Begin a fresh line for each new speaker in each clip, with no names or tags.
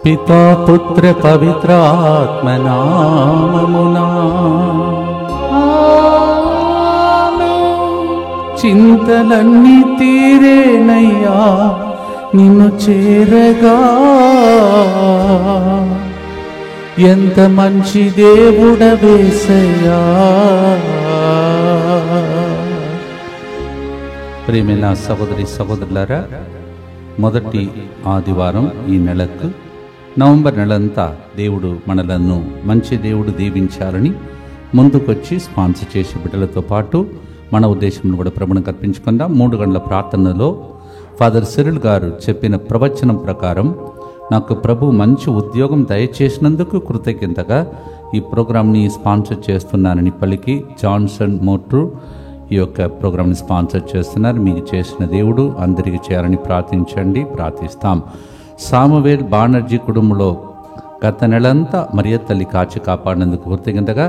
పితా పుత్ర పవిత్ర ఆత్మనామమునా చింతలన్నీ తీరేనయ్యా నిన్ను చేరగా. ఎంత మంచి దేవుడవేసయ్యా. ప్రియమైన సహోదరి సహోదరులారా, మొదటి ఆదివారం ఈ నెలకు, నవంబర్ నెలంతా దేవుడు మనలను మంచి దేవుడు దీవించాలని ముందుకొచ్చి స్పాన్సర్ చేసే బిడ్డలతో పాటు మన ఉద్దేశంలో కూడా ప్రభువును అర్పించుకుందాం. 3 గంటల ప్రార్థనలో ఫాదర్ సిరిల్ గారు చెప్పిన ప్రవచనం ప్రకారం నాకు ప్రభు మంచి ఉద్యోగం దయచేసినందుకు కృతజ్ఞతగా ఈ ప్రోగ్రాంని స్పాన్సర్ చేస్తున్నానని పలికి జాన్సన్ మోట్రు ఈ యొక్క ప్రోగ్రాంని స్పాన్సర్ చేస్తున్నారు. మీకు చేసిన దేవుడు అందరికీ చేయాలని ప్రార్థిస్తాం. సామువేల్ బానర్జీ కుటుంబంలో గత నెలంతా మరియ తల్లి కాచి కాపాడినందుకు కృతజ్ఞతగా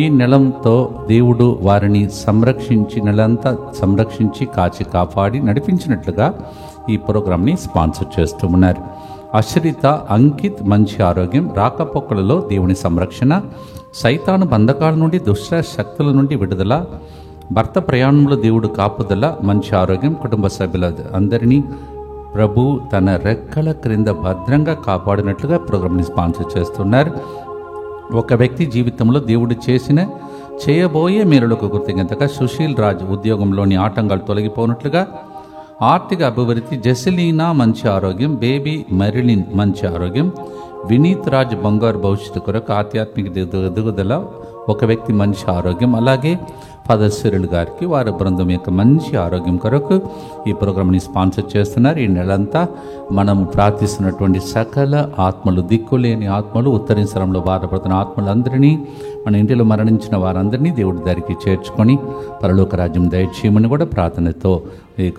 ఈ నెలంతో దేవుడు వారిని నెలంతా సంరక్షించి కాచి కాపాడి నడిపించినట్లుగా ఈ ప్రోగ్రాంని స్పాన్సర్ చేస్తూ ఉన్నారు. అశ్రిత అంకిత్ మంచి ఆరోగ్యం, రాకపోకలలో దేవుని సంరక్షణ, సైతాను బంధకాల నుండి దుష్ట శక్తుల నుండి విడుదల, భర్త ప్రయాణంలో దేవుడు కాపుదల, మంచి ఆరోగ్యం, కుటుంబ సభ్యుల అందరినీ ప్రభు తన రెక్కల క్రింద భద్రంగా కాపాడినట్లుగా ప్రోగ్రాంని స్పాన్సర్ చేస్తున్నారు. ఒక వ్యక్తి జీవితంలో దేవుడు చేయబోయే మేలులకు కృతజ్ఞతగా సుశీల్ రాజ్ ఉద్యోగంలోని ఆటంకాలు తొలగిపోయినట్లుగా, ఆర్థిక అభివృద్ధి, జెసిలీనా మంచి ఆరోగ్యం, బేబీ మెరిలిన్ మంచి ఆరోగ్యం, వినీత్ రాజ్ బంగారు భవిష్యత్తు కొరకు ఆధ్యాత్మిక ఎదుగుదల, ఒక వ్యక్తి మంచి ఆరోగ్యం, అలాగే ఫాదర్ సిరిల్ గారికి వారి బృందం యొక్క మంచి ఆరోగ్యం కొరకు ఈ ప్రోగ్రాంని స్పాన్సర్ చేస్తున్నారు. ఈ నెలంతా మనం ప్రార్థిస్తున్నటువంటి సకల ఆత్మలు, దిక్కులేని ఆత్మలు, ఉత్తరీసరంలో బాధపడుతున్న ఆత్మలందరినీ, మన ఇంటిలో మరణించిన వారందరినీ దేవుడి దగ్గరికి చేర్చుకొని పరలోక రాజ్యం దయచేయమని కూడా ప్రార్థనతో ఈ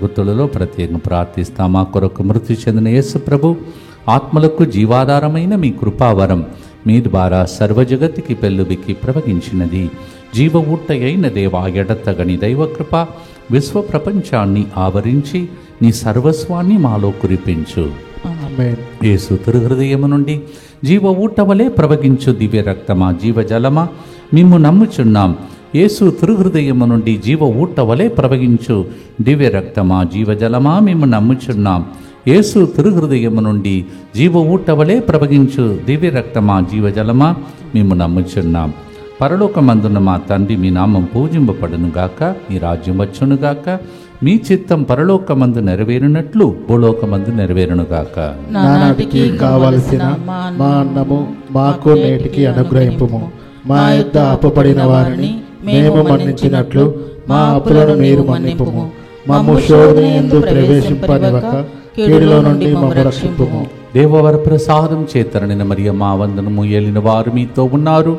గుర్తులలో ప్రత్యేకంగా ప్రార్థిస్తాం. మా కొరకు మృతి చెందిన యేసు ప్రభు ఆత్మలకు జీవాధారమైన మీ కృపావరం మీ ద్వారా సర్వజగత్తుకి పెళ్ళుబిక్కి ప్రవహించినది. జీవ ఊట్టయైన దేవా, ఎడతగని దైవకృప విశ్వ ప్రపంచాన్ని ఆవరించి నీ సర్వస్వాన్ని మాలో కురిపించు. యేసు తిరుహృదయము నుండి జీవ ఊట వలె ప్రవహించు దివ్య రక్తమా, జీవజలమా, మిమ్ము నమ్ముచున్నాం. యేసు తిరుహృదయము నుండి జీవ ఊట వలె ప్రవహించు దివ్య రక్తమా, జీవజలమా, మిమ్ము నమ్ముచున్నాం. యేసు తిరుహృదయము నుండి జీవ ఊట వలె ప్రవహించు దివ్య రక్తమా, జీవజలమా, మేము నమ్ముచున్నాం. పరలోకమందున్న మా తండ్రి, మీ నామం పూజింపబడునుగాక, మీ రాజ్యం వచ్చునుగాక, మీ చిత్తం పరలోకమందు నెరవేరునట్లు భూలోకమందు నెరవేరునుగాక.
నానాటికి కావలసిన మా అన్నము మాకు నేటికి అనుగ్రహింపుము. మా యొద్ద అప్పుపడిన వారిని మేము మన్నించినట్లు మా అప్పులను మీరు మన్నింపుము. మమ్ము శోధన యందు ప్రవేశింపనివ్వక కీడులో నుండి మమ్ము రక్షింపుము.
దేవవర ప్రసాదం చేతరనిన మరియ మా వందనము. ఏలిన వారు మీతో ఉన్నారు,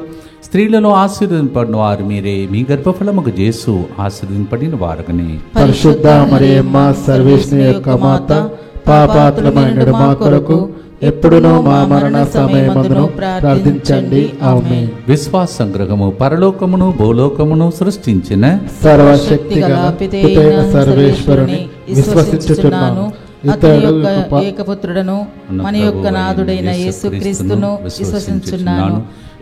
స్త్రీలలో ఆశీర్వదింపడిన వారు మీరే, మీ గర్భఫలముకు యేసు ఆశీర్వదింపడిన వారగనే.
పరిశుద్ధ మరియమ్మ, సర్వేశ్వరుని యొక్క మాత, పాపాత్ములమైన మా కొరకు ఎప్పుడునూ మా మరణ సమయమందును ప్రార్థించండి. ఆమేన్.
విశ్వాస సంగ్రహము. పరలోకమును భూలోకమును సృష్టించిన
సర్వశక్తిగల పితైన సర్వేశ్వరుని విశ్వసించుచున్నాను. అతని యొక్క ఏకపుత్రుడను మన యొక్క నాథుడైన యేసుక్రీస్తును విశ్వసించుచున్నాను.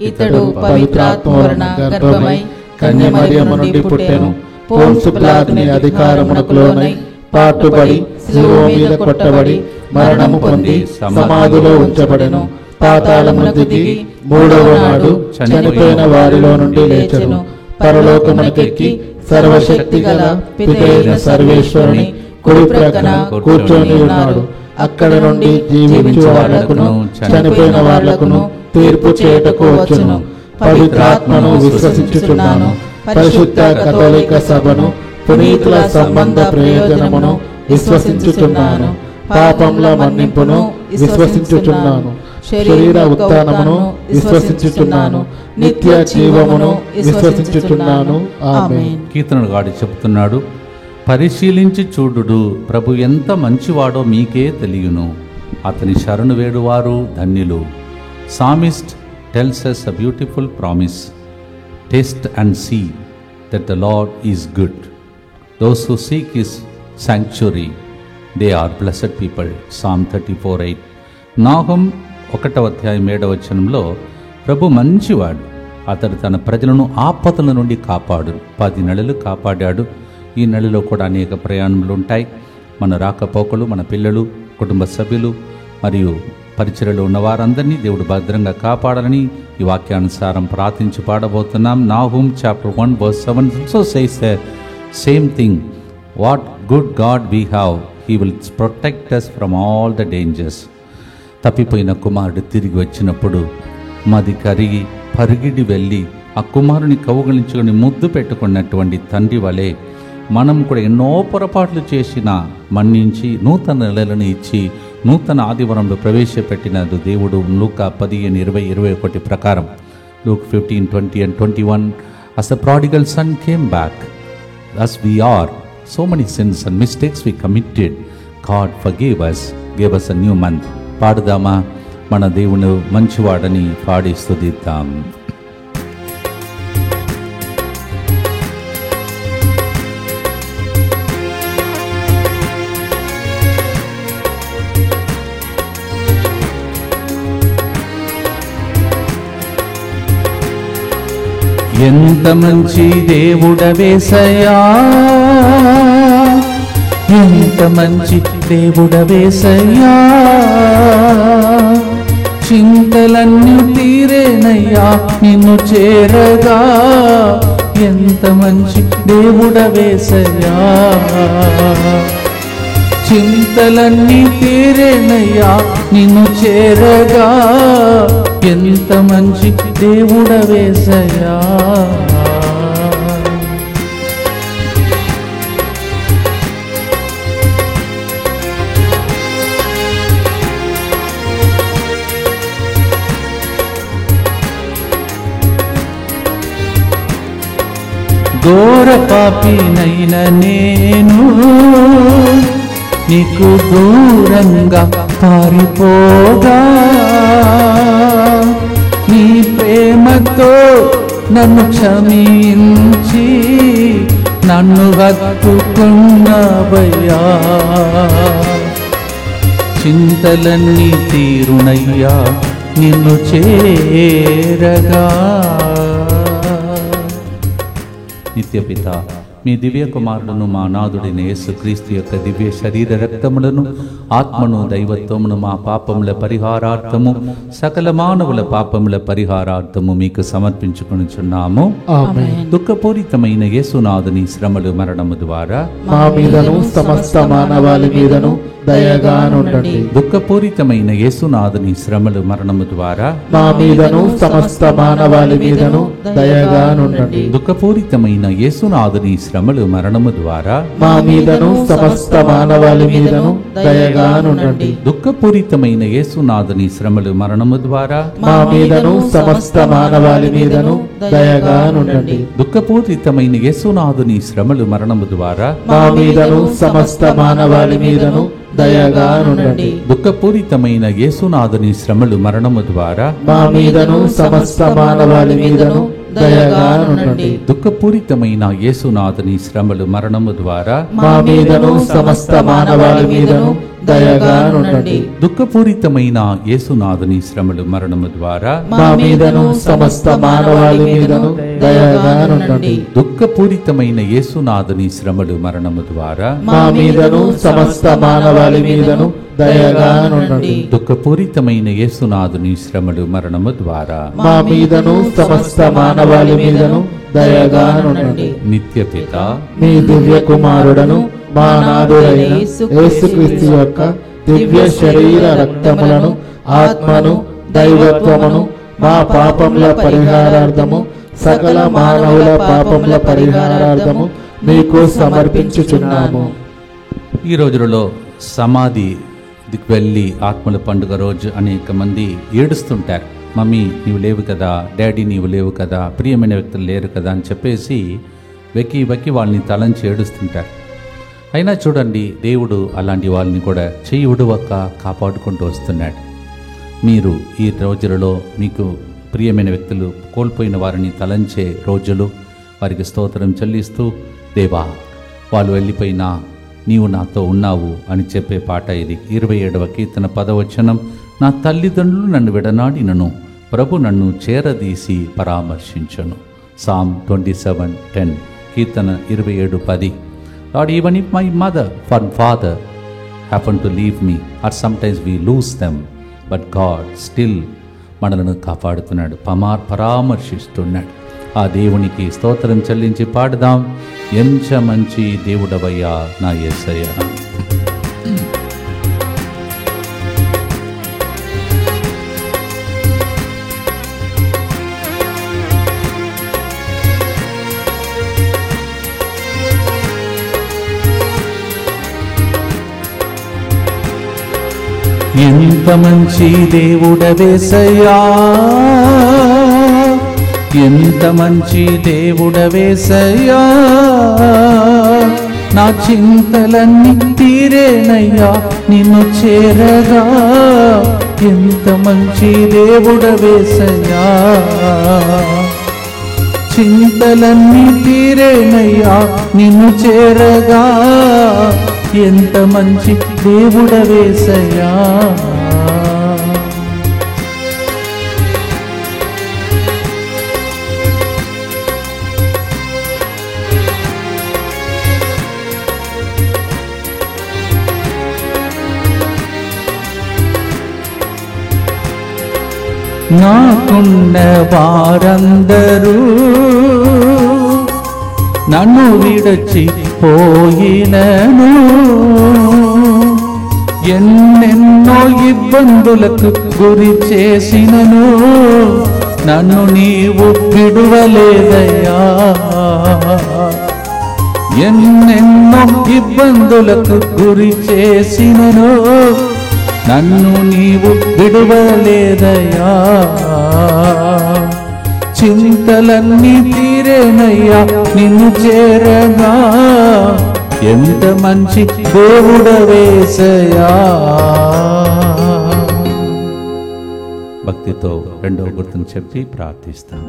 ఇతడు పవిత్రాత్మ వలన గర్భమై కన్యమరియము నుండి పుట్టెను.
పోన్సు పిలాతుని అధికారమునకు లోనై పాటుబడి శిలువ మీద కొట్టబడి మరణము పొంది సమాధిలో ఉంచబడెను. పాతాళమునకు దిగి 3వ నాడు చనిపోయిన వారిలో నుండి లేచెను. పరలోకమునకెక్కి సర్వశక్తిగల పితైన సర్వేశ్వరుని కుడి ప్రక్కన కూర్చొని ఉన్నాడు. అక్కడ నుండి జీవించు వాళ్లకును చనిపోయిన వాళ్లకును తీర్పు చేయుటకు వచ్చును. పవిత్రాత్మను విశ్వసించుచున్నాను. పరిశుద్ధ కథోలిక సభను, పునీతుల సంబంధ ప్రయోజనమును విశ్వసించుచున్నాను. పాపముల మన్నింపును విశ్వసించుచున్నాను. శరీర ఉత్థానమును విశ్వసించుచున్నాను. నిత్య జీవమును విశ్వసించుచున్నాను. ఆమేన్.
కీర్తనగాడు చెప్తున్నాడు, పరిశీలించి చూడుడు, ప్రభు ఎంత మంచివాడో మీకే తెలియను, అతని శరణు వేడువారు ధన్యులు. Psalmist tells us a beautiful promise. Taste and see that the Lord is good. Those who seek his sanctuary, they are blessed people. Psalm 34:8. నాహుం 1వ అధ్యాయం 7వ వచనంలో ప్రభు మంచివాడు, అతడు తన ప్రజలను ఆపదల నుండి కాపాడు. 10 నెలలు కాపాడాడు. ఈ నెలలో కూడా అనేక ప్రయాణములు ఉంటాయి. మన రాకపోకలు, మన పిల్లలు, కుటుంబ సభ్యులు మరియు పరిచర్యలో ఉన్న వారందరినీ దేవుడు భద్రంగా కాపాడాలని ఈ వాక్యానుసారం ప్రార్థించి పాడబోతున్నాం. నాహుం chapter 1 verse 7 so says the same thing. What good God we have, he will protect us from all the dangers. తప్పిపోయిన కుమారుడు తిరిగి వచ్చినప్పుడు మది కరిగి పరిగిడి వెళ్ళి ఆ కుమారుని కౌగిలించుకొని ముద్దు పెట్టుకున్నటువంటి తండ్రి వలె మనం కూడా ఎన్నో పొరపాట్లు చేసినా మన్నించి నూతన నెలలను ఇచ్చి నూతన ఆదివారంలో ప్రవేశపెట్టినది దేవుడు. లూకా 10:20-21 ప్రకారం, Luke 15:20 and 21, as the prodigal son came back, as we are, so many sins and mistakes we committed, God forgave us, gave us a new month. పాడుదామా? మన దేవుడు మంచివాడని పాడి స్తుతిద్దాం. ఎంత మంచి దేవుడవేసయ్యా, ఎంత మంచి దేవుడవేసయ్యా, చింతలన్నీ తీరేనయ్యా నిన్ను చేరగా. ఎంత మంచి దేవుడవేసయ్యా, చింతలన్నీ తీరేనయ్యా నిన్ను చేరగా. ఎంత మంచి దేవుడవేసయ్యా. ఘోర పాపినైన నేను నీకు దూరంగా పారిపోగా, నీ ప్రేమతో నన్ను క్షమించి నన్ను హత్తుకున్నావయ్యా. చింతలన్నీ తీరునయ్యా నిన్ను చేరగా. నిత్యపిత, మీ దివ్య కుమారుడును మా నాథుడైన యేసుక్రీస్తు యొక్క దివ్య శరీర రక్తములను, ఆత్మను, దైవత్వమును మా పాపముల పరిహారార్థము, సకల మానవుల పాపముల పరిహారార్థము మీకు సమర్పించుకొనుచున్నాము.
ఆమేన్.
దుఃఖపూరితమైన యేసునాథుని శ్రమలు మరణము ద్వారా
మా మీదను సమస్త మానవాళి మీదను దయగా నుండండి.
దుఃఖపూరితమైన యేసునాథుని శ్రమలు మరణము ద్వారా
మా మీదను సమస్త మానవాళి మీదను దయగా నుండండి.
దుఃఖపూరితమైన యేసునాథుని శ్రమలు మరణము ద్వారా
మా మీదను సమస్త మానవాళి మీదను దయగా నుండండి.
దుఃఖపూరితమైన యేసునాథుని శ్రమలు మరణము ద్వారా
మా మీదను సమస్త మానవాళి మీదను దయగా నుండండి.
దుఃఖపూరితమైన యేసునాథుని శ్రమలు మరణము ద్వారా
మా మీదను సమస్త మానవాళి మీదను దయగా నుండండి.
దుఃఖపూరితమైన యేసునాథుని శ్రమలు మరణము ద్వారా
మా మీదను సమస్త మానవాళి మీదను దయగా నుండండి.
దుఃఖపూరితమైన యేసునాథుని శ్రమలు మరణము ద్వారా
మా మీదను సమస్త మానవాళి మీదను దయగా నుండండి.
దుఃఖపూరితమైన యేసునాథుని శ్రమలు మరణము ద్వారా
మా మీదను సమస్త మానవాళి మీదను దయగా నుండండి.
దుఃఖపూరితమైన యేసునాథుని శ్రమలు మరణము ద్వారా
మా మీదను సమస్త మానవాళి మీదను దయగా నుండండి.
దుఃఖపూరితమైన యేసునాథుని శ్రమలు మరణము ద్వారా
మా మీదను సమస్త మానవాళి మీదను దయగా నుండండి.
నిత్యపిత,
మీ దివ్య కుమారుడను మా నాథుడైన యేసుక్రీస్తు యొక్క దివ్య శరీర రక్తములను, ఆత్మను, దైవత్వమును మా పాపముల పరిహారార్థము, సకల మానవుల పాపముల పరిహారార్థము మీకు సమర్పించుచున్నాము.
ఈ రోజులలో సమాధికి వెళ్ళి ఆత్మల పండుగ రోజు అనేక మంది ఏడుస్తుంటారు. మమ్మీ నీవు లేవు కదా, డాడీ నీవు లేవు కదా, ప్రియమైన వ్యక్తులు లేరు కదా అని చెప్పేసి వెక్కి వెక్కి వాళ్ళని తలంచి ఏడుస్తుంటారు. అయినా చూడండి, దేవుడు అలాంటి వాళ్ళని కూడా చెయ్యి విడువక కాపాడుకుంటూ వస్తున్నాడు. మీరు ఈ రోజులలో మీకు ప్రియమైన వ్యక్తులు కోల్పోయిన వారిని తలంచే రోజులు, వారికి స్తోత్రం చెల్లిస్తూ, దేవా వాళ్ళు వెళ్ళిపోయినా నీవు నాతో ఉన్నావు అని చెప్పే పాట ఇది. 27వ కీర్తన 10వ వచనం, నా తల్లిదండ్రులు నన్ను విడనాడినను ప్రభు నన్ను చేరదీసి పరామర్శించను. Sam 27:10, Keerthana 27:10. Lord, even if my mother and father happen to leave me, or sometimes we lose them, but God still మనలను కాపాడుతున్నాడు, పరామర్శిస్తున్నాడు. ఆ దేవునికి స్తోత్రం చెల్లించి పాడుదాం. ఎంత మంచి దేవుడవయ్యా నా యేసయ్య. ఎంత మంచి దేవుడవేసయ్యా, ఎంత మంచి దేవుడవేసయ్యా, నా చింతలన్నీ తీరేనయ్యా నిన్ను చేరగా. ఎంత మంచి దేవుడవేసయ్యా, చింతలన్నీ తీరేనయ్యా నిన్ను చేరగా. ఎంత మంచి దేవుడవేసయ్యా. నాకున్న వారందరూ నన్ను విడచి పోయినను, ఎన్నెన్నో ఇబ్బందులకు గురి చేసినను నన్ను నీవు విడువలేదయ్యా. ఎన్నెన్నో ఇబ్బందులకు గురి చేసినను నన్ను నీవు విడువలేదయ్యా. చింతలన్నీ తీరేనయ్యా నిన్ను చేరగా. ఎంత మంచి దేవుడవేసయ్యా. భక్తితో రెండవ గుర్తును చెప్పి ప్రార్థిస్తాం.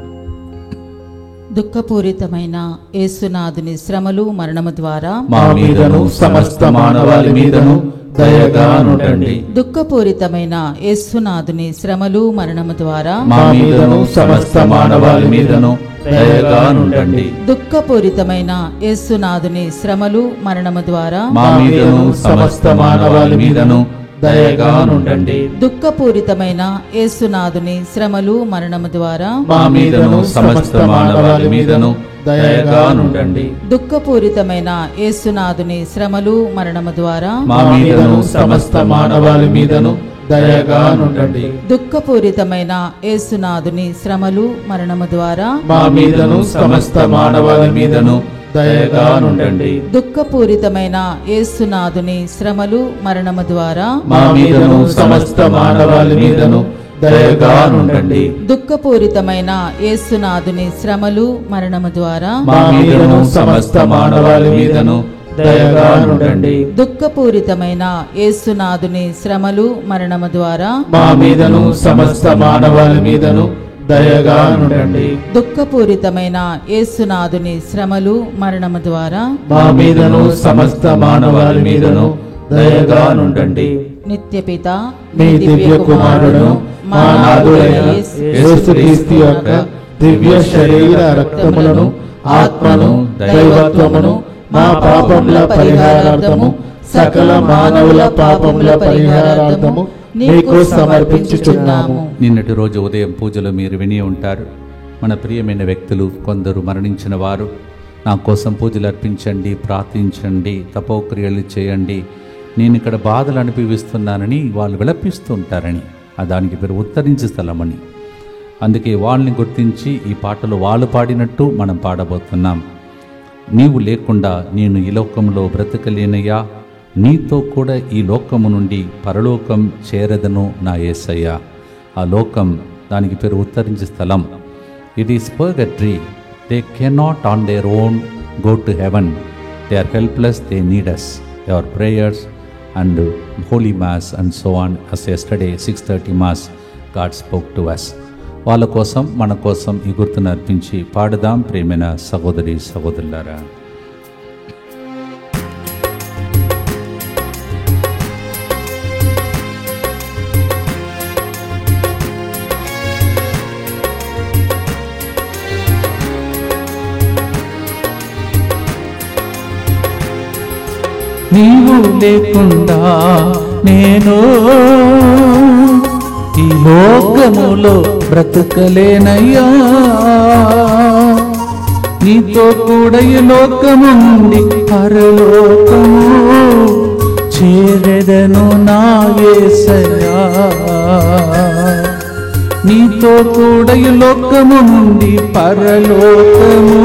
దుఃఖపూరితమైన యేసునాథుని శ్రమలు మరణము ద్వారా
మా మీదను సమస్త మానవాళి మీదను దయగా నుండండి.
దుఃఖపూరితమైన యేసునాథుని శ్రమలు మరణము ద్వారా
మా మీదను సమస్త మానవాళి మీదను దయగా నుండండి.
దుఃఖపూరితమైన యేసునాథుని శ్రమలు మరణము ద్వారా
మా మీదను సమస్త మానవాళి మీదను దయగా నుండండి.
దుఃఖపూరితమైన యేసునాథుని శ్రమలు మరణము ద్వారా
మా మీదను సమస్త మానవాళి మీదను దయగా నుండండి.
దుఃఖపూరితమైన యేసునాథుని శ్రమలు మరణము ద్వారా
మా మీదను సమస్త మానవాళి మీదను దయగా నుండండి.
దుఃఖపూరితమైన యేసునాథుని శ్రమలు మరణము ద్వారా
మా మీదను సమస్త మానవాళి మీదను దయగా నుండండి.
దుఃఖపూరితమైన యేసునాథుని శ్రమలు మరణము ద్వారా
మా మీదను సమస్త మానవాళి మీదను దయగా నుండండి.
దుఃఖపూరితమైన యేసునాథుని శ్రమలు మరణము ద్వారా
మా మీదను సమస్త మానవాళి మీదను దయగా నుండండి.
దుఃఖపూరితమైన యేసునాథుని శ్రమలు మరణము ద్వారా
మా మీదను సమస్త మానవాళి మీదను దయగా నుండండి.
దుఃఖపూరితమైన యేసునాథుని శ్రమలు మరణము ద్వారా
మా మీదను సమస్త మానవాళి మీదను దయగా నుండండి.
నిత్యపిత
మీ దివ్య కుమారుడు మా నాథుడైన యేసుక్రీస్తు యొక్క దివ్య శరీర రక్తములను ఆత్మను దైవత్వమును మా పాపముల పరిహారార్థము సకల మానవుల పాపముల పరిహారార్థము నీకు సమర్పించుచున్నాము.
నిన్నటి రోజు ఉదయం పూజలో మీరు విని ఉంటారు. మన ప్రియమైన వ్యక్తులు కొందరు మరణించిన వారు నా కోసం పూజలు అర్పించండి, ప్రార్థించండి, తపోక్రియలు చేయండి, నేను ఇక్కడ బాధలు అనుభవిస్తున్నానని వాళ్ళు విలపిస్తూ ఉంటారని, దానికి పేరు ఉత్తరించే స్థలమని. అందుకే వాళ్ళని గుర్తించి ఈ పాటలు వాళ్ళు పాడినట్టు మనం పాడబోతున్నాం. నీవు లేకుండా నేను ఈ లోకంలో బ్రతకలేనయ్యా, నీతో కూడా ఈ లోకము నుండి పరలోకం చేరదను నా యేసయ్యా. ఆ లోకం, దానికి పేరు ఉత్తరించే స్థలం. It is purgatory. They cannot on their own go to heaven. They are helpless. They need us, your prayers and holy mass and so on. As yesterday 6:30 mass God spoke to us. వాళ్ళ కోసం మన కోసం ఈ గుర్తును అర్పించి పాడుదాం. ప్రేమైన సహోదరి సహోదరులారా, నీవు లేకుండా నేను ఈ లోకములో బ్రతుకలేనయ్యా. నీతో కూడా ఈ లోకము నుండి పరలోకము చేరెదను నా యేసయ్యా. నీతో కూడా ఈ లోకము నుండి పరలోకము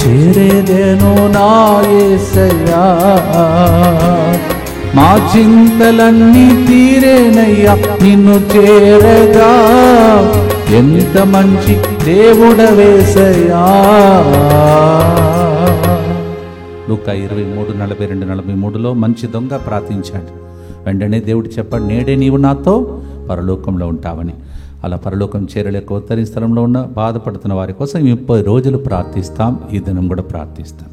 చేరెదను నా యేసయ్యా. మా చింతలన్నీ తీరేనయ్యా నిన్ను చేరగా. ఎంత మంచి దేవుడవేసయ్యా. లూకా 23:42-43లో మంచి దొంగ ప్రార్థించాడు. వెంటనే దేవుడు చెప్పాడు, నేడే నీవు నాతో పరలోకంలో ఉంటావని. అలా పరలోకం చేరలేక ఉత్తరి స్థలంలో ఉన్న బాధపడుతున్న వారి కోసం 30 రోజులు ప్రార్థిస్తాం. ఈ దినం కూడా ప్రార్థిస్తాం.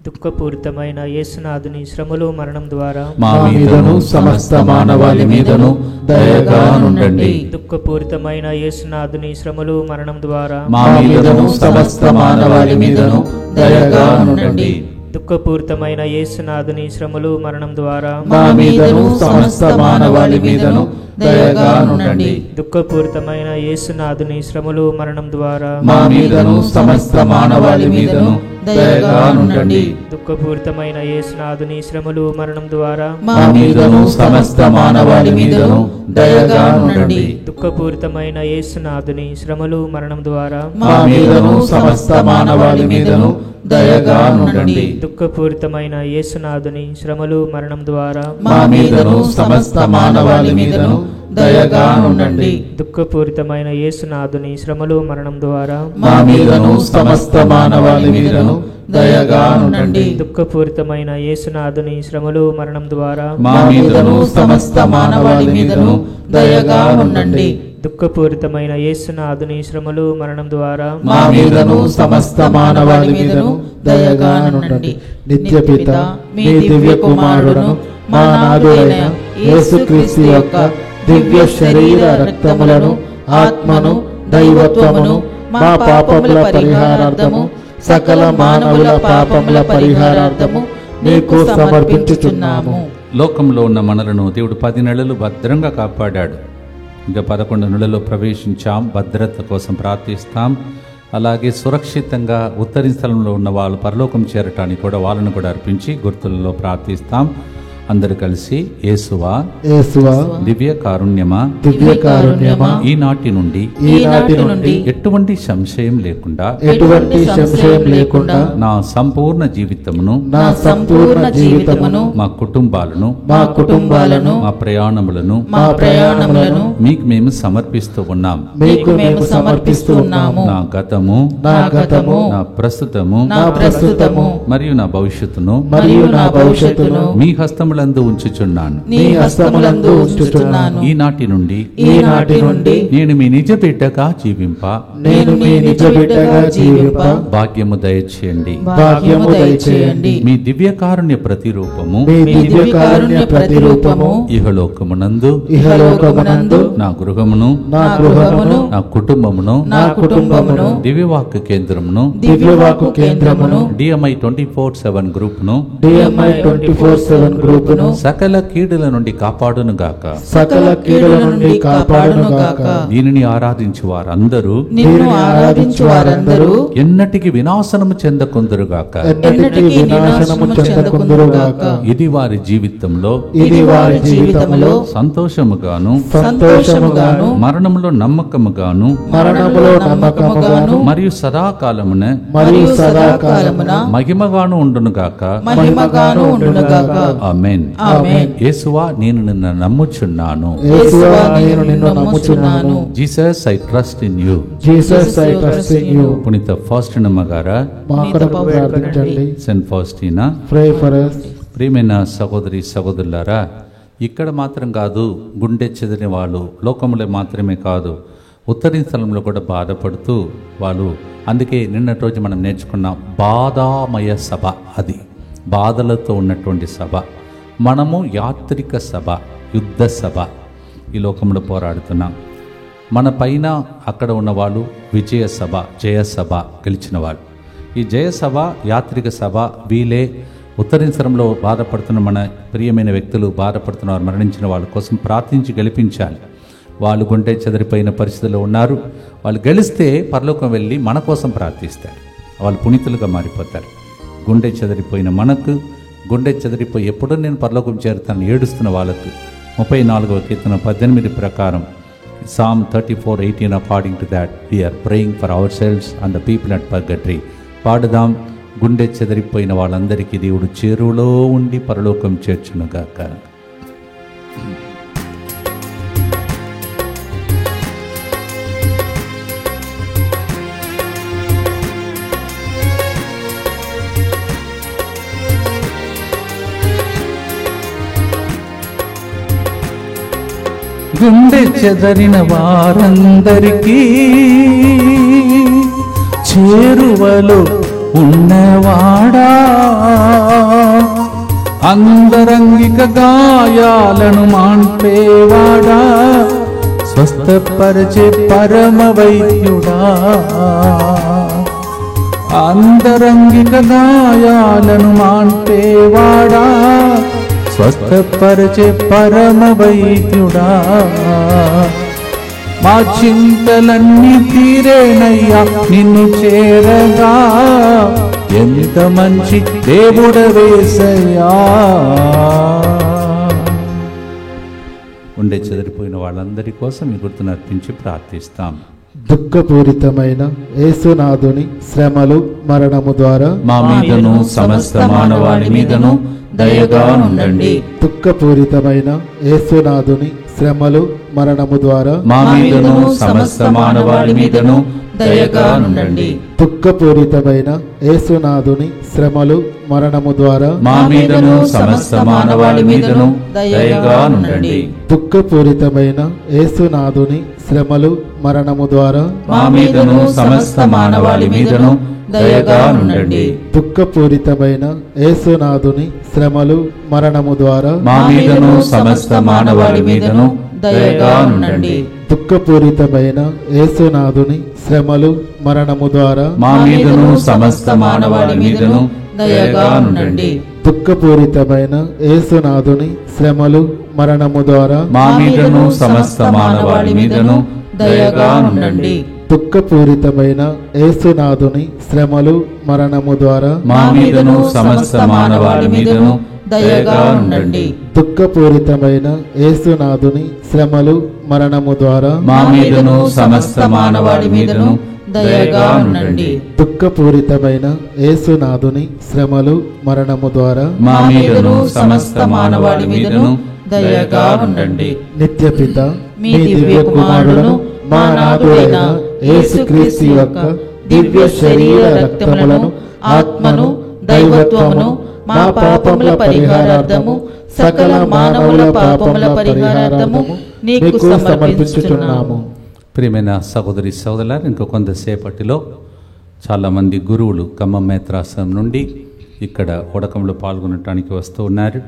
దుఃఖపూరితమైన యేసునాథుని శ్రమలు మరణం ద్వారా
మా మీదను సమస్త మానవాళి మీదను దయగా నుండండి.
దుఃఖపూరితమైన యేసునాథుని శ్రమలు మరణం ద్వారా
మా మీదను సమస్త మానవాళి మీదను దయగా నుండండి.
దుఃఖపూరితమైన యేసునాథుని శ్రమలు మరణం ద్వారా
మా మీదను సమస్త మానవాళి మీదను దయగా నుండండి.
దుఃఖపూరితమైన యేసునాథుని శ్రమలు మరణం ద్వారా
మా మీదను సమస్త మానవాళి మీదను దయగా నుండండి.
దుఃఖపూరితమైన యేసునాథుని శ్రమలు మరణం ద్వారా
మా మీదను సమస్త మానవాళి మీదను దయగా నుండండి.
దుఃఖపూరితమైన యేసునాథుని శ్రమలు మరణం ద్వారా
మా మీదను సమస్త మానవాళి మీదను దయగా నుండండి.
దుఃఖపూరితమైన యేసునాథుని శ్రమలు మరణం ద్వారా
మా మీదను సమస్త మానవాళి మీదను దయగా ఉండండి.
దుఃఖపూరితమైన యేసునాథుని శ్రమలు మరణం ద్వారా
మా మీదను సమస్త మానవాళి మీదను దయగా ఉండండి.
దుఃఖపూరితమైన యేసునాథుని శ్రమలు మరణం ద్వారా
మా మీదను సమస్త మానవాళి మీదను దయగా ఉండండి.
దుఃఖపూరితమైన యేసునాథుని శ్రమలు మరణం ద్వారా
మా మీదను సమస్త మానవాళి మీదను దయగా ఉండండి. నిత్యపిత మీ దివ్య కుమారుడును మా నాథుడైన యేసుక్రీస్తు యొక్క దివ్య శరీర రక్తములను ఆత్మను దైవత్వమును మా పాపముల పరిహారార్థము సకల మానవుల పాపముల పరిహారార్థము మీకు సమర్పించుచున్నాము.
లోకంలో ఉన్న మనలను దేవుడు 10 నెలలు భద్రంగా కాపాడాడు. ఇంకా 11 నెలల్లో ప్రవేశించాం. భద్రత కోసం ప్రార్థిస్తాం. అలాగే సురక్షితంగా ఉత్తరి స్థలంలో ఉన్న వాళ్ళు పరలోకం చేరటానికి కూడా వాళ్ళను కూడా అర్పించి గుర్తులలో ప్రార్థిస్తాం. అందరు కలిసి యేసువా దివ్య కారుణ్యమా ఈనాటి నుండి ఎటువంటి సంశయం లేకుండా నా సంపూర్ణ జీవితమును మా కుటుంబాలను మా ప్రయాణములను మీకు మేము సమర్పిస్తూ ఉన్నాము. నా గతము నా ప్రస్తుతము మరియు నా భవిష్యత్తును మీ హస్తములందు ఉంచుచున్నాను. ఈనాటి నుండి నేను మీ నిజ బిడ్డగా జీవింప భాగ్యము దయచేయండి. మీ దివ్య కారుణ్య ప్రతిరూపము ఇహలోకమునందు నా గృహమును నా కుటుంబమును దివ్యవాక్య కేంద్రమును DMI 24/7 గ్రూపును సకల కీడుల నుండి కాపాడును గాక. దీనిని ఆరాధించు వారందరూ ఎన్నటికి వినాశనము చెందకుందురుగాక. ఇది వారి జీవితంలో సంతోషముగాను మరణములో నమ్మకముగాను మరియు సదాకాలమున మహిమగాను ఉండునుగాక. ఆమేన్. యేసువా నేను నిన్ను నమ్ముచున్నాను. Jesus I trust in you. పునీత ఫాస్టినమ్మ గారా, సెయింట్ ఫాస్టినా, ప్రియమైన సహోదరి సహోదరులారా, ఇక్కడ మాత్రం కాదు, గుండె చెదిరిన వాళ్ళు లోకములో మాత్రమే కాదు, ఉత్తరీ స్థలంలో కూడా బాధపడుతూ వాళ్ళు, అందుకే నిన్నటి రోజు మనం నేర్చుకున్నాం బాధామయ సభ. అది బాధలతో ఉన్నటువంటి సభ. మనము యాత్రిక సభ, యుద్ధ సభ, ఈ లోకంలో పోరాడుతున్నాం. మన పైన అక్కడ ఉన్నవాళ్ళు విజయ సభ, జయ సభ, గెలిచిన వాళ్ళు. ఈ జయ సభ, యాత్రిక సభ వీలే ఉత్తరీసరంలో బాధపడుతున్న మన ప్రియమైన వ్యక్తులు బాధపడుతున్నారు, మరణించిన వాళ్ళ కోసం ప్రార్థించి గెలిపించాలి. వాళ్ళు గుండె చెదిరిపోయిన పరిస్థితుల్లో ఉన్నారు. వాళ్ళు గెలిస్తే పరలోకం వెళ్ళి మన కోసం ప్రార్థిస్తారు, వాళ్ళు పునీతులుగా మారిపోతారు. గుండె చెదిరిపోయిన మనకు, గుండె చెదిరిపోయి ఎప్పుడో నేను పరలోకం చేరుతాను ఏడుస్తున్న వాళ్ళకు 34వ కీర్తన 18 ప్రకారం Psalm 34:18 according to that we are praying for ourselves and the people at purgatory. పాడుదాం. గుండె చెదిరిపోయిన వాళ్ళందరికీ దేవుడు చేరువలో ఉండి పరలోకం చేర్చునుగాక. గుండె చెదరిన వారందరికీ చేరువలో ఉన్నవాడా, అంతరంగిక గాయాలను మాన్పేవాడా, స్వస్థపరిచే పరమ వైద్యుడా. అంతరంగిక గాయాలను మాన్పేవాడా, స్వస్థపరిచే పరమ వైద్యుడా. మా చింతలన్నీ తీరేనయ్యా నిన్ను చేరగా, ఎంత మంచి దేవుడవేసయ్యా. ఉండే చెదిరిపోయిన వాళ్ళందరి కోసం ఈ గుర్తును అర్పించి ప్రార్థిస్తాం.
దుఃఖపూరితమైన యేసునాథుని శ్రమలు మరణము ద్వారా
మా మీదను సమస్త మానవాళి మీదను దయగా ఉండండి.
దుఃఖపూరితమైన యేసునాథుని శ్రమలు మరణము ద్వారా
మా మీదను సమస్త మానవాళి మీదను దయగా ఉండండి.
దుఃఖపూరితమైన యేసునాథుని శ్రమలు మరణము ద్వారా
మా మీదను సమస్త మానవాళి మీదను దయగా ఉండండి.
దుఃఖపూరితమైన యేసునాథుని శ్రమలు మరణము ద్వారా
మా మీదను సమస్త మానవాళి మీదను దయగా ఉండండి.
దుఃఖపూరితమైన యేసునాథుని శ్రమలు మరణము ద్వారా
మా మీదను సమస్త మానవాళి మీదను దయగా ఉండండి.
దుఃఖపూరితమైన యేసునాథుని శ్రమలు మరణము ద్వారా
మా మీదను సమస్త మానవాళి మీదను దయగా ఉండండి.
దుఃఖపూరితమైన యేసునాథుని శ్రమలు మరణము ద్వారా
మా మీదను సమస్త మానవాళి మీదను దయగా ఉండండి.
దుఃఖపూరితమైన యేసునాథుని శ్రమలు మరణము ద్వారా
మా మీదను సమస్త మానవాళి మీదను దయగా ఉండండి.
దుఃఖపూరితమైన యేసునాథుని శ్రమలు మరణము ద్వారా
మా మీదను సమస్త మానవాళి మీదను దయగా ఉండండి.
దుఃఖపూరితమైన యేసునాథుని శ్రమలు మరణము ద్వారా
మా మీదను సమస్త మానవాళి మీదను దయగా ఉండండి.
నిత్యపిత మీ దివ్య కుమారుడును మా నాథుడైన యేసుక్రీస్తు యొక్క దివ్య శరీర రక్తములను ఆత్మను దైవత్వమును మా పాపముల పరిహారార్థము సకల మానవుల పాపముల పరిహారార్థము నీకు సమర్పించుచున్నాము.
ప్రియమైన సహోదరి సహోదరులారా, ఇంకో కొంతసేపటిలో చాలామంది గురువులు ఖమ్మం మేత్రాశ్రమం నుండి ఇక్కడ ఉడకంలో పాల్గొనడానికి వస్తూ ఉన్నారు.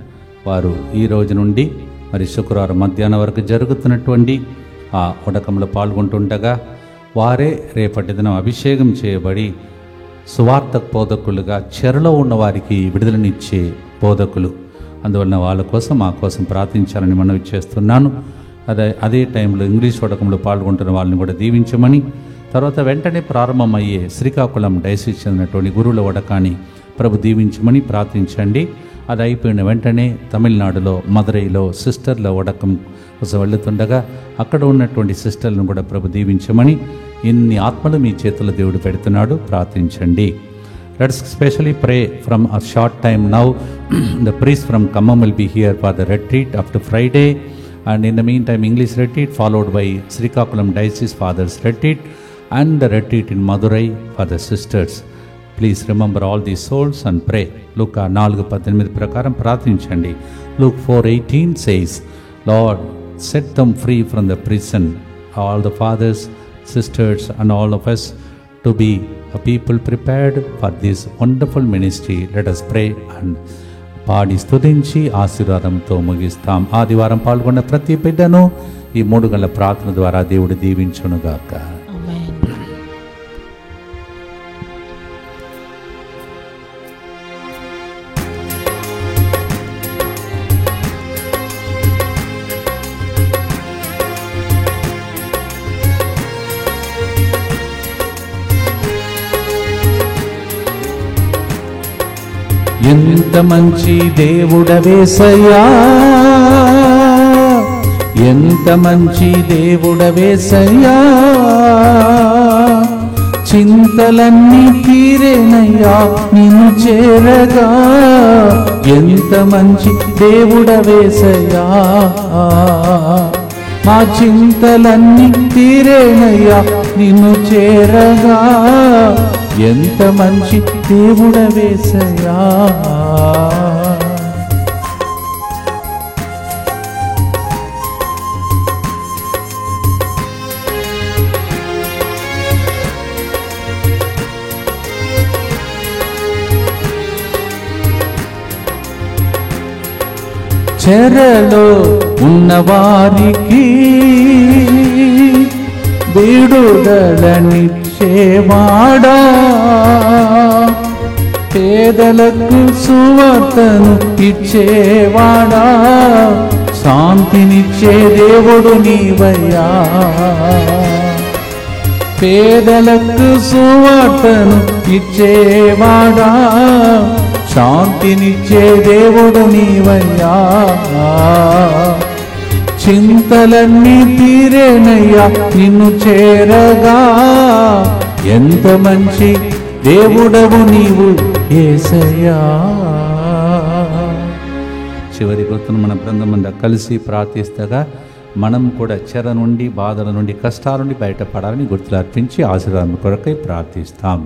వారు ఈ రోజు నుండి మరి శుక్రవారం మధ్యాహ్నం వరకు జరుగుతున్నటువంటి ఆ ఉడకంలో పాల్గొంటుండగా వారే రేపటి దినం అభిషేకం చేయబడి సువార్త బోధకులుగా చెరలో ఉన్న వారికి విడుదలనిచ్చే బోధకులు. అందువలన వాళ్ళ కోసం మా కోసం ప్రార్థించాలని మనవి చేస్తున్నాను. అదే టైంలో ఇంగ్లీష్ ఉడకంలో పాల్గొంటున్న వాళ్ళని కూడా దీవించమని, తర్వాత వెంటనే ప్రారంభమయ్యే శ్రీకాకుళం డైసిస్ చెందినటువంటి గురువుల ఉడకాన్ని ప్రభు దీవించమని ప్రార్థించండి. అది అయిపోయిన వెంటనే తమిళనాడులో మదురైలో సిస్టర్ల ఉడకం కోసం వెళుతుండగా అక్కడ ఉన్నటువంటి సిస్టర్లను కూడా ప్రభు దీవించమని, ఇన్ని ఆత్మలు మీ చేతుల్లో దేవుడు పెడుతున్నాడు, ప్రార్థించండి. Let's especially pray from a short time now. The priest from Khammam will be here for the retreat after Friday, and in the meantime English retreat followed by Srikakulam Diocese Fathers retreat and the retreat in Madurai for the sisters. Please remember all these souls and pray. Luka 4:18 ప్రకారం ప్రార్థించండి. Luke 4:18 says, Lord, set them free from the prison. All the fathers, sisters and all of us to be a people prepared for this wonderful ministry. Let us pray and పాడి స్తుతించి ఆశీర్వాదంతో ముగిస్తాం. ఆదివారం పాల్గొన్న ప్రతి బిడ్డను ఈ 3 గంటల ప్రార్థన ద్వారా దేవుడు దీవించునుగాక. ఎంత మంచి దేవుడవేసయ్యా, ఎంత మంచి దేవుడవేసయ్యా, చింతలన్నీ తీరేనయ్యా నిన్ను చేరగా. ఎంత మంచి దేవుడవేసయ్యా, మా చింతలన్నీ తీరేనయ్యా నిన్ను చేరగా. ఎంత మంచి దేవుడవేసయ్యా. చెరలో ఉన్నవారికి విడుదలనిచ్చేవాడా, పేదలకు సువార్తను ఇచ్చేవాడా, శాంతినిచ్చే దేవుడు నీవయ్యా. పేదలకు సువార్తను ఇచ్చేవాడా, శాంతినిచ్చే దేవుడు నీవయ్యా. చింతలన్నీ తీరేనయ్యా నిన్ను చేరగా. ఎంత మంచి దేవుడవు నీవు యేసయ్యా. చివరి గుర్తును మన బృందమంతా కలిసి ప్రార్థిస్తగా మనం కూడా చెర నుండి, బాధల నుండి, కష్టాల నుండి బయటపడాలని గుర్తులు అర్పించి ఆశీర్వాదం కొరకై ప్రార్థిస్తాం.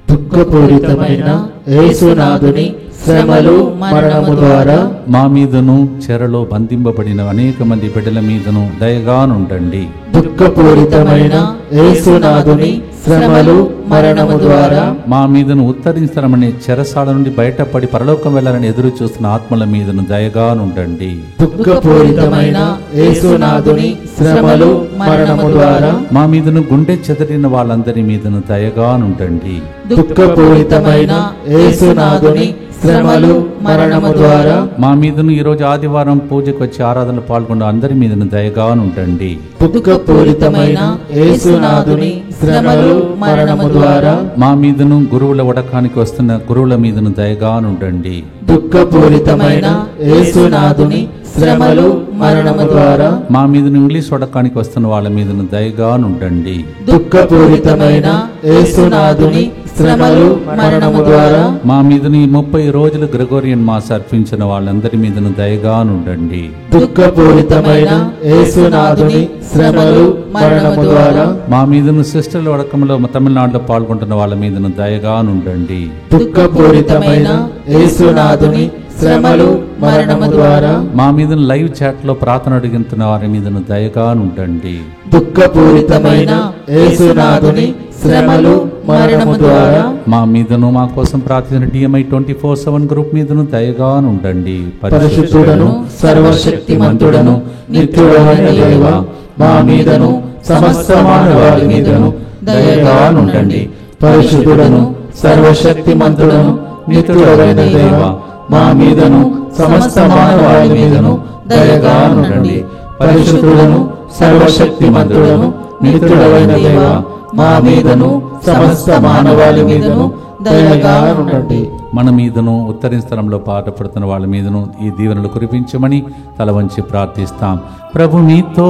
దుఃఖపూరితమైన యేసునాథుని శ్రమలు మరణము ద్వారా
మా మీదను చెరలో బంధింపబడిన అనేక మంది బిడ్డల మీదను దయగానుండండి.
దుఃఖపూరితమైన యేసునాథుని శ్రమలు మరణము ద్వారా
మా మీదను ఉత్తరించడమనే చెరసాల నుండి బయటపడి పరలోకం వెళ్ళాలని ఎదురు చూస్తున్న ఆత్మల మీదను దయగానుండండి.
దుఃఖపూరితమైన యేసునాథుని శ్రమలు మరణము ద్వారా
మా మీదను గుండె చెదరిన వాళ్ళందరి మీదను దయగానుండండి.
దుఃఖపూరితమైన యేసునాథుని శ్రమలు మరణము ద్వారా
మా మీదను ఈరోజు ఆదివారం పూజకు వచ్చి ఆరాధనలు పాల్గొన్న అందరి మీదను దయగానుండండి.
దుఃఖపూరితమైన యేసునాథుని శ్రమలు మరణము ద్వారా
మా మీదను గురువుల వడకానికి వస్తున్న గురువుల మీదను దయగానుండండి.
దుఃఖపూరితమైన యేసునాథుని శ్రమలు మరణము ద్వారా
మా మీదను ఇంగ్లీష్ వడకానికి వస్తున్న వాళ్ళ మీదను దయగానుండండి.
దుఃఖపూరితమైన యేసునాథుని శ్రమలు మరణము ద్వారా
మా మీదను ఈ 30 రోజులు గ్రెగోరియన్ మాస్ అర్పించిన వాళ్ళందరి మీదను దయగానుండండి.
దుఃఖపూరితమైన యేసునాథుని శ్రమలు మరణము ద్వారా
మా మీదను సిస్టర్ల వడకంలో తమిళనాడులో పాల్గొంటున్న వాళ్ళ మీదను దయగానుండండి.
దుఃఖపూరితమైన యేసునాథుని శ్రమలు మరణము ద్వారా
మా మీదను లైవ్ చాట్ లో ప్రార్థన అడుగుతున్న వారి మీదను దయగానుండండి.
దుఃఖపూరితమైన యేసునాథుని శ్రమలు మరణము ద్వారా
మా మీదను మా కోసం ప్రార్థించిన DMI 24/7 గ్రూప్ మీదను దయగానుండండి.
పరిశుద్ధుడను సర్వశక్తిమంతుడను నిత్యుడైన దేవా, మా మీదను సమస్త మానవాళి మీదను దయగానుండండి. పరిశుద్ధుడను సర్వశక్తిమంతుడను నిత్యుడైన దేవా, మా మీదను సమస్త మానవాళి మీదను దయగానుండండి. పరిశుద్ధుడను సర్వశక్తిమంతుడను నిత్యుడైన దేవా, మా మీదను సమస్త మానవాళి మీదను దయగానుండండి.
మన మీదను ఉత్తర స్థలంలో పాటపడుతున్న వాళ్ళ మీదను ఈ దీవెనలు కురిపించమని తల వంచి ప్రార్థిస్తాం. ప్రభు మీతో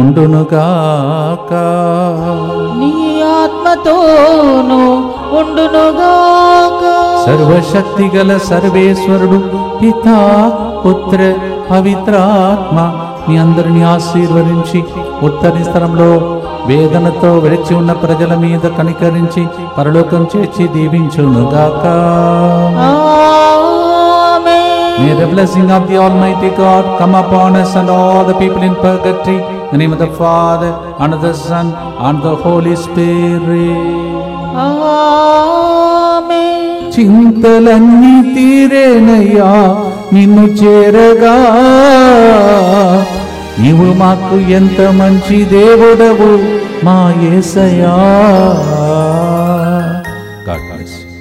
ఉండునుగాక,
నీ ఆత్మతోను ఉండునుగాక.
సర్వశక్తి గల సర్వేశ్వరుడు పితా పుత్ర పవిత్రాత్మ మీ అందరిని ఆశీర్వదించి ఉత్తరి స్థలంలో వేదనతో విడిచి ఉన్న ప్రజల మీద కనికరించి పరలోకం చేర్చి దీవించునుగాక. May the blessing of the Almighty God come upon us and all the people in purgatory. In the name of the Father, and of the Son, and the Holy Spirit.
ఆమేన్.
చింతలన్నీ తీరేనయ్యా నిన్ను చేరగా. నీవు మాకు ఎంత మంచి దేవుడవు మా యేసయ్యా. God bless you.